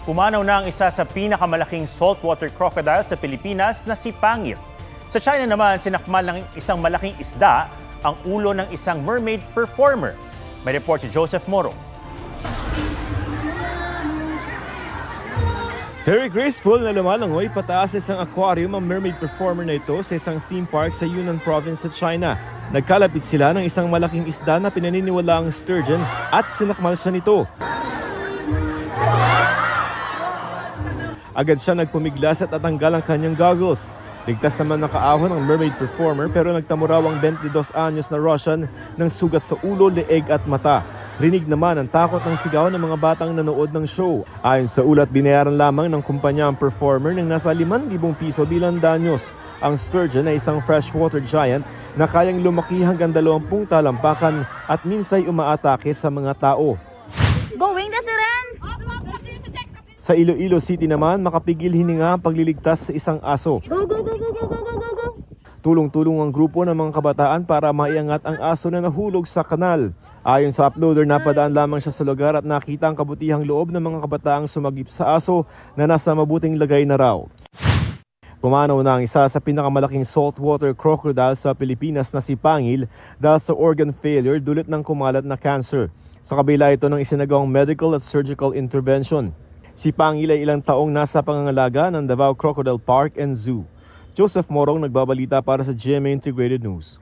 Pumanaw na ang isa sa pinakamalaking saltwater crocodile sa Pilipinas na si Pangil. Sa China naman, sinakmal ng isang malaking isda ang ulo ng isang mermaid performer. May report si Joseph Moro. Very graceful na lumalangoy pataas sa isang aquarium ang mermaid performer na ito sa isang theme park sa Yunnan province sa China. Nagkalapit sila ng isang malaking isda na pinaniniwalaang sturgeon at sinakmal siya nito. Agad siya nagpumiglas at natanggal ang kanyang goggles. Ligtas naman nakaahon ang mermaid performer pero nagtamo raw ang 22 anyos na Russian ng sugat sa ulo, leeg at mata. Rinig naman ang takot ng sigaw ng mga batang nanood ng show. Ayon sa ulat, binayaran lamang ng kumpanya ang performer ng nasa 5,000 piso bilang danyos. Ang sturgeon ay isang freshwater giant na kayang lumaki hanggang 20 talampakan at minsay umaatake sa mga tao. Going the sirens! Sa Iloilo City naman, makapigil hininga ang pagliligtas sa isang aso. Go, go, go, go, go, go, go, go, go! Tulong-tulong ang grupo ng mga kabataan para maiangat ang aso na nahulog sa kanal. Ayon sa uploader, napadaan lamang siya sa lugar at nakita ang kabutihang loob ng mga kabataang sumagip sa aso na nasa mabuting lagay na raw. Pumanaw na ang isa sa pinakamalaking saltwater crocodile sa Pilipinas na si Pangil dahil sa organ failure dulot ng kumalat na cancer. Sa kabila ito ng isinagawang medical at surgical intervention. Si Pangil ay ilang taong nasa pangangalaga ng Davao Crocodile Park and Zoo. Joseph Morong nagbabalita para sa GMA Integrated News.